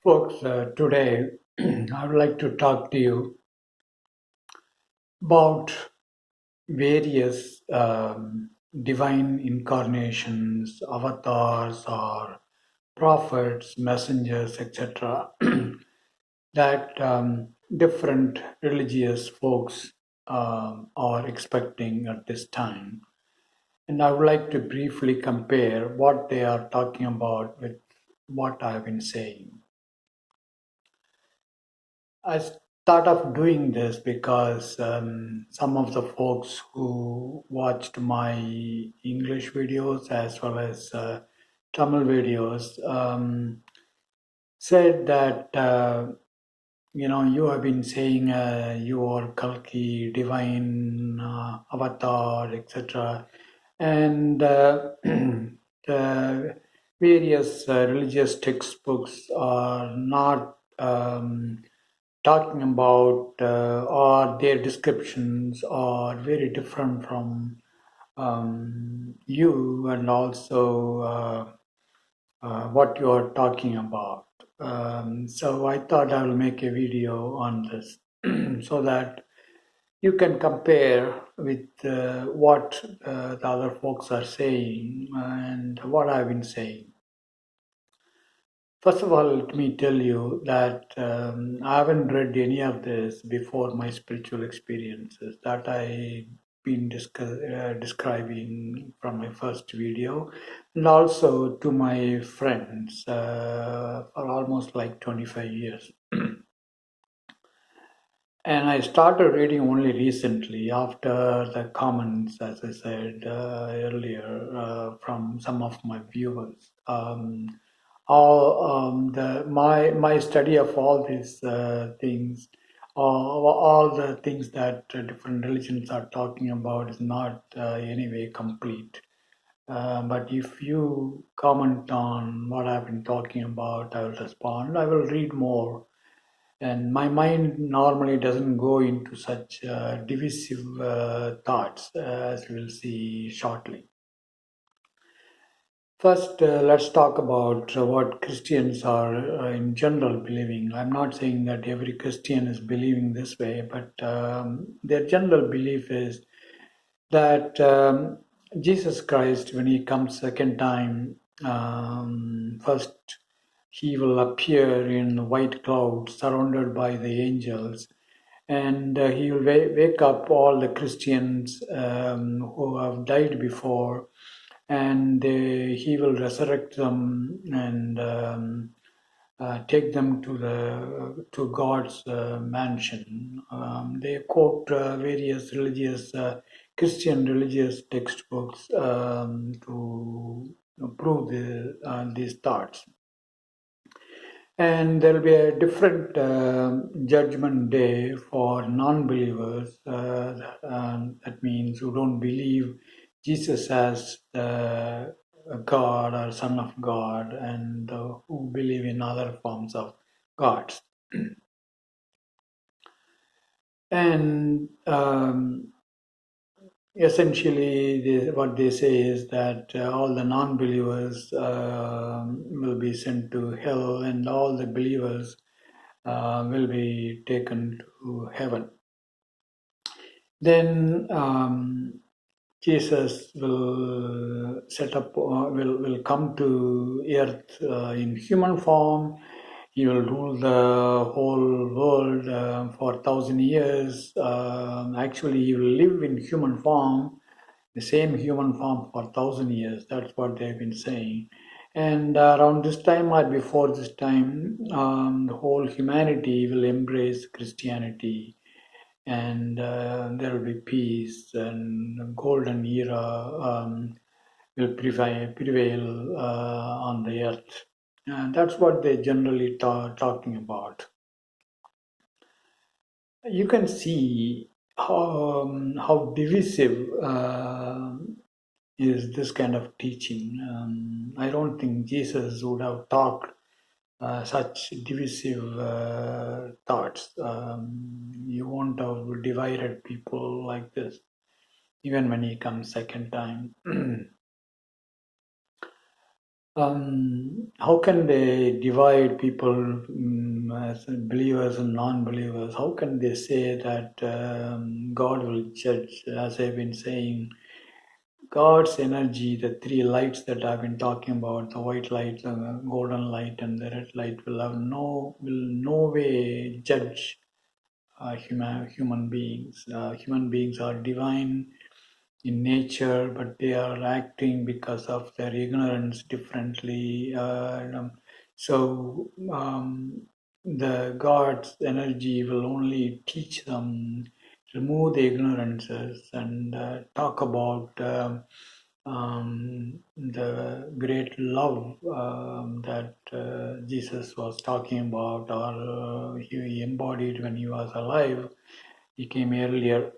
Folks, today I would like to talk to you about various divine incarnations, avatars, or prophets, messengers, etc., that different religious folks are expecting at this time. And I would like to briefly compare what they are talking about with what I've been saying. I thought of doing this because some of the folks who watched my English videos as well as Tamil videos said that you have been saying you are Kalki, divine avatar, etc., and the various religious textbooks are not. Talking about or their descriptions are very different from you and also what you are talking about. So I thought I will make a video on this so that you can compare with what the other folks are saying and what I've been saying. First of all, let me tell you that I haven't read any of this before my spiritual experiences that I've been describing from my first video, and also to my friends for almost like 25 years. And I started reading only recently after the comments, as I said earlier, from some of my viewers. All the my study of all these things, all the things that different religions are talking about is not anyway complete. But if you comment on what I've been talking about, I will respond. I will read more, and my mind normally doesn't go into such divisive thoughts, as we'll see shortly. First, let's talk about what Christians are in general believing. I'm not saying that every Christian is believing this way, but their general belief is that Jesus Christ, when he comes second time, first he will appear in white clouds surrounded by the angels, and he will wake up all the Christians who have died before, and he will resurrect them and take them to God's mansion. They quote various religious Christian religious textbooks to prove these thoughts. And there will be a different judgment day for non-believers. That means who don't believe Jesus as God or Son of God, and who believe in other forms of gods. And essentially, what they say is that all the non-believers will be sent to hell, and all the believers will be taken to heaven. Then Jesus will set up, will come to earth in human form. He will rule the whole world for 1,000 years. Actually, he will live in human form, the same human form for 1,000 years. That's what they've been saying. And around this time or before this time, the whole humanity will embrace Christianity, and there will be peace, and golden era will prevail on the earth. And that's what they generally talking about. You can see how divisive is this kind of teaching. I don't think Jesus would have talked such divisive thoughts. You won't have divided people like this, even when he comes second time. How can they divide people as believers and non-believers? How can they say that God will judge? As I've been saying, God's energy, the three lights that I've been talking about, the white light, the golden light, and the red light, will no way judge human beings. Human beings are divine in nature, but they are acting because of their ignorance differently. The God's energy will only teach them, remove the ignorances, and talk about the great love that Jesus was talking about, or he embodied when he was alive. He came earlier.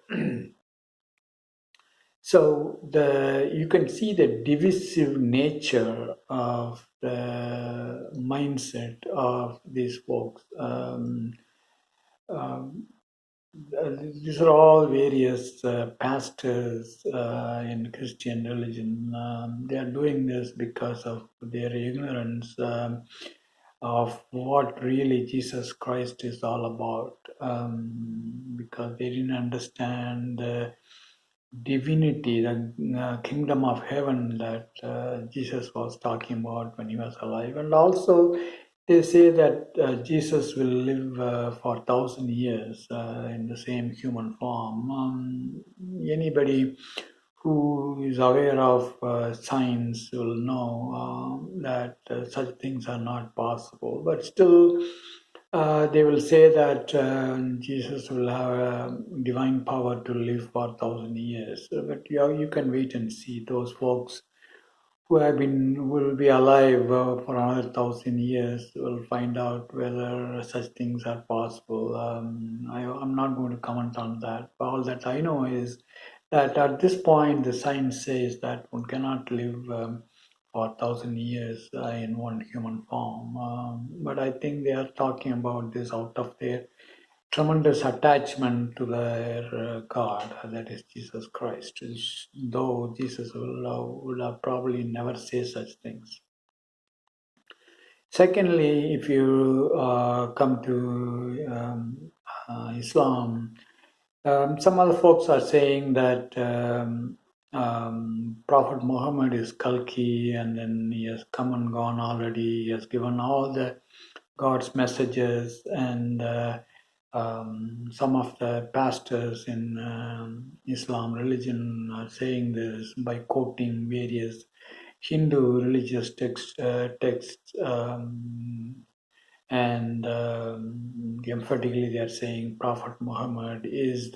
So the you can see the divisive nature of the mindset of these folks. Um, these are all various pastors in Christian religion. They are doing this because of their ignorance of what really Jesus Christ is all about, because they didn't understand the divinity, the kingdom of heaven that Jesus was talking about when he was alive. And also, they say that Jesus will live for 1,000 years in the same human form. Anybody who is aware of science will know that such things are not possible. But still, they will say that Jesus will have a divine power to live for 1,000 years. But you can wait and see those folks who have been will be alive for another 1,000 years will find out whether such things are possible. I'm not going to comment on that. All that I know is that at this point, the science says that one cannot live for 1,000 years in one human form. But I think they are talking about this out of their tremendous attachment to their God, that is Jesus Christ. Though Jesus will have probably never say such things. Secondly, if you come to Islam, some other folks are saying that Prophet Muhammad is Kalki, and then he has come and gone already. He has given all the God's messages, and some of the pastors in Islam religion are saying this by quoting various Hindu religious texts, and emphatically they are saying Prophet Muhammad is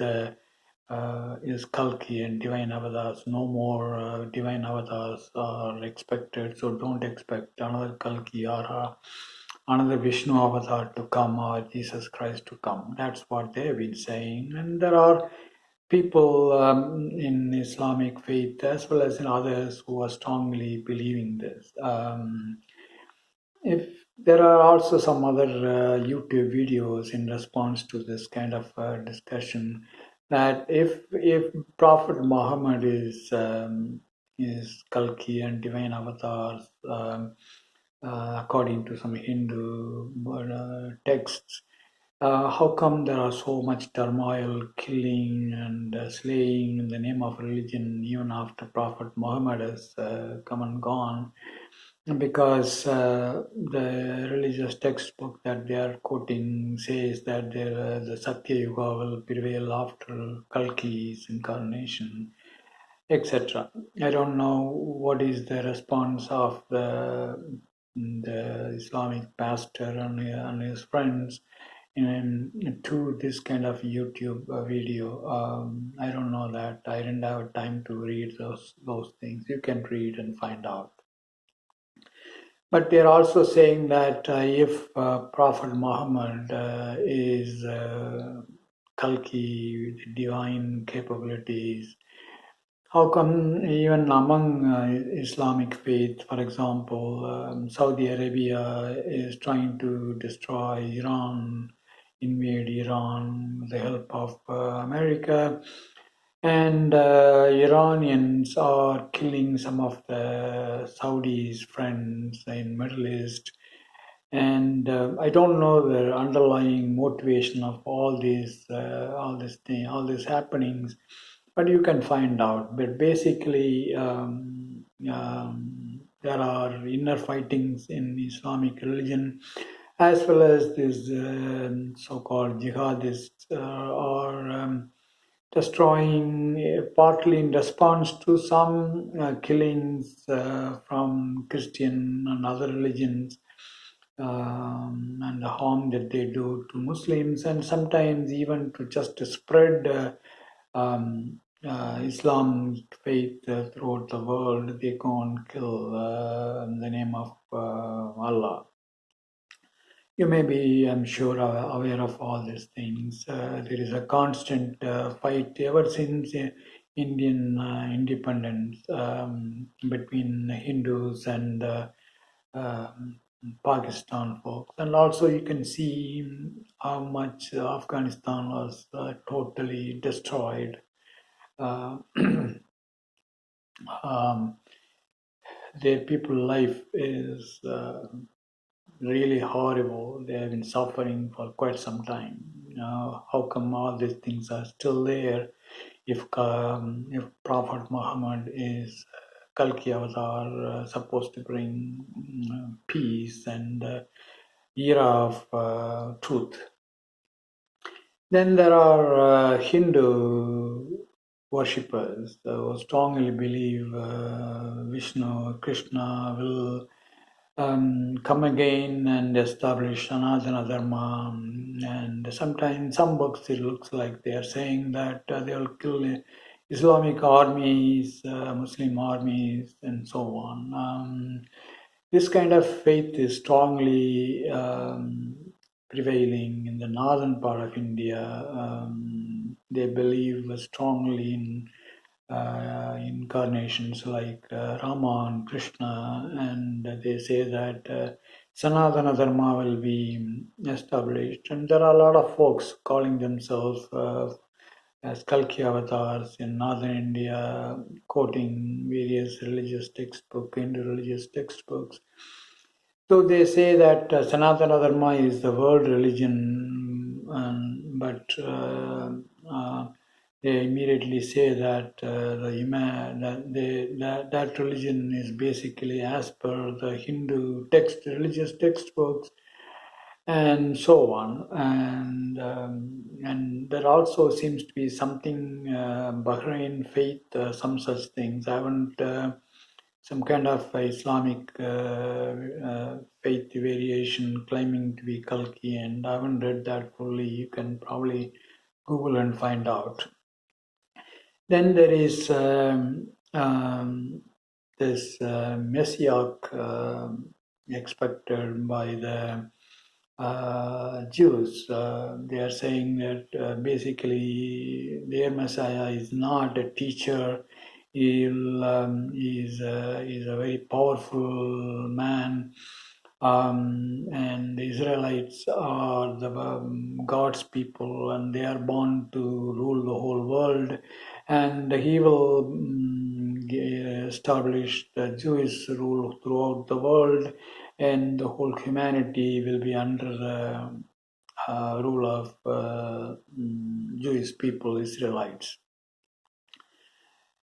Kalki and divine avatars. No more divine avatars are expected, so don't expect another Kalki or another Vishnu avatar to come or Jesus Christ to come. That's what they have been saying, and there are people in Islamic faith as well as in others who are strongly believing this. If there are also some other YouTube videos in response to this kind of discussion, that if Prophet Muhammad is Kalki and divine avatars, according to some Hindu texts, how come there are so much turmoil, killing, and slaying in the name of religion even after Prophet Muhammad has come and gone? Because the religious textbook that they are quoting says that the Satya Yuga will prevail after Kalki's incarnation, etc. I don't know what is the response of the Islamic pastor and his friends to this kind of YouTube video. I don't know that. I didn't have time to read those things. You can read and find out. But they're also saying that if Prophet Muhammad is Kalki with divine capabilities, how come even among Islamic faith, for example, Saudi Arabia is trying to destroy Iran, invade Iran with the help of America, And Iranians are killing some of the Saudis' friends in Middle East. And I don't know the underlying motivation of all these happenings, but you can find out. But basically, there are inner fightings in Islamic religion, as well as these so-called jihadists are destroying, partly in response to some killings from Christian and other religions, and the harm that they do to Muslims, and sometimes even to just to spread Islam faith throughout the world. They go and kill in the name of Allah. You may be, I'm sure, aware of all these things. There is a constant fight ever since Indian independence between Hindus and Pakistan folks. And also, you can see how much Afghanistan was totally destroyed. Uh, um, their people life is really horrible. They have been suffering for quite some time. How come all these things are still there if Prophet Muhammad is Kalki Avatar, supposed to bring peace and era of truth? Then there are Hindu worshippers who strongly believe Vishnu, Krishna will come again and establish Sanatana Dharma. And sometimes in some books it looks like they are saying that they will kill Islamic armies, Muslim armies, and so on. This kind of faith is strongly prevailing in the northern part of India. They believe strongly in incarnations like Rama and Krishna, and they say that Sanatana Dharma will be established. And there are a lot of folks calling themselves as Kalki avatars in northern India, quoting various religious textbooks, Hindu religious textbooks. So they say that Sanatana Dharma is the world religion, but they immediately say that that religion is basically as per the Hindu religious textbooks, and so on. And there also seems to be something Bahrain faith, some such things. I haven't. Some kind of Islamic faith variation claiming to be Kalki, and I haven't read that fully. You can probably Google and find out. Then there is this Messiah expected by the Jews. They are saying that basically their Messiah is not a teacher. He's a very powerful man, and the Israelites are the God's people, and they are born to rule the whole world, and he will establish the Jewish rule throughout the world, and the whole humanity will be under the rule of Jewish people, Israelites.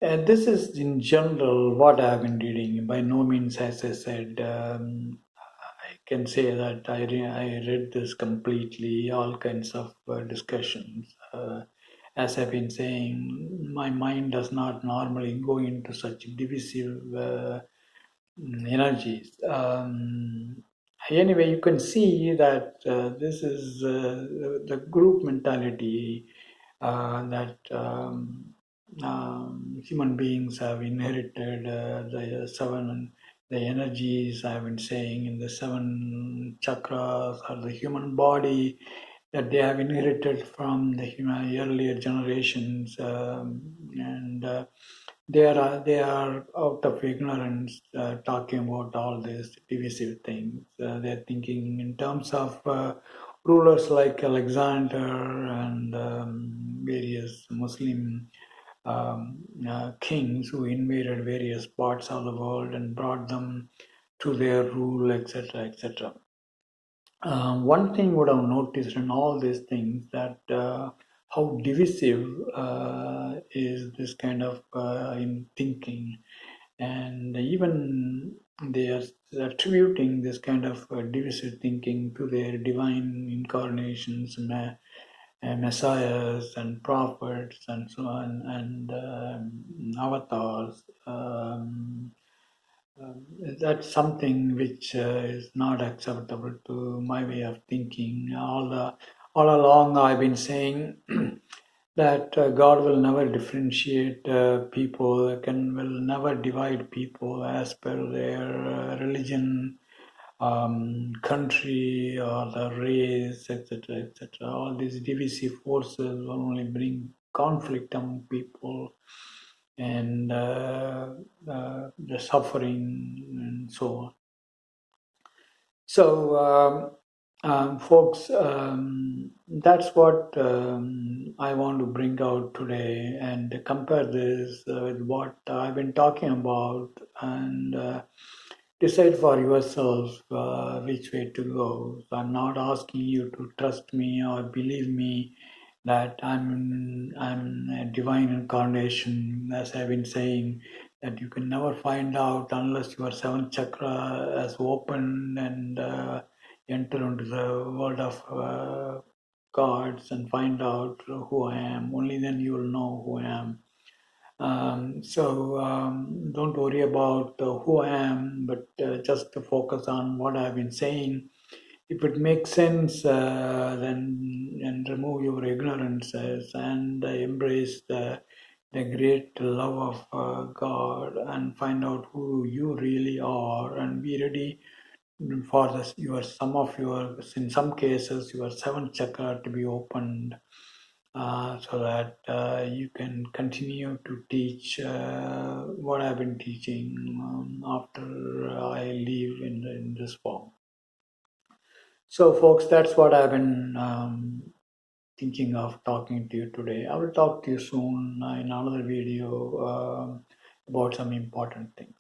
And this is in general what I have been reading. By no means, as I said, I can say that I read this completely, all kinds of discussions. As I've been saying, my mind does not normally go into such divisive energies. Anyway, you can see that this is the group mentality that human beings have inherited, the energies I've been saying in the seven chakras or the human body that they have inherited from the earlier generations, and they are out of ignorance talking about all these divisive things. They're thinking in terms of rulers like Alexander and various Muslim kings who invaded various parts of the world and brought them to their rule, etc., etc. One thing would have noticed in all these things that how divisive is this kind of in thinking, and even they are attributing this kind of divisive thinking to their divine incarnations, messiahs and prophets and so on, and avatars. That's something which is not acceptable to my way of thinking. All along, I've been saying that God will never differentiate people, will never divide people as per their religion, country, or the race, etc., etc. All these divisive forces will only bring conflict among people and the suffering and so on. So, folks, that's what I want to bring out today and compare this with what I've been talking about, and decide for yourself which way to go. So I'm not asking you to trust me or believe me that I'm a divine incarnation, as I've been saying, that you can never find out unless your seventh chakra has opened and enter into the world of gods and find out who I am. Only then you will know who I am. So don't worry about who I am, but just to focus on what I've been saying. If it makes sense, then and remove your ignorances and embrace the great love of God and find out who you really are and be ready for this, your some of your in some cases your seventh chakra to be opened so that you can continue to teach what I've been teaching after I leave in this form. So, folks, that's what I've been thinking of talking to you today. I will talk to you soon in another video about some important things.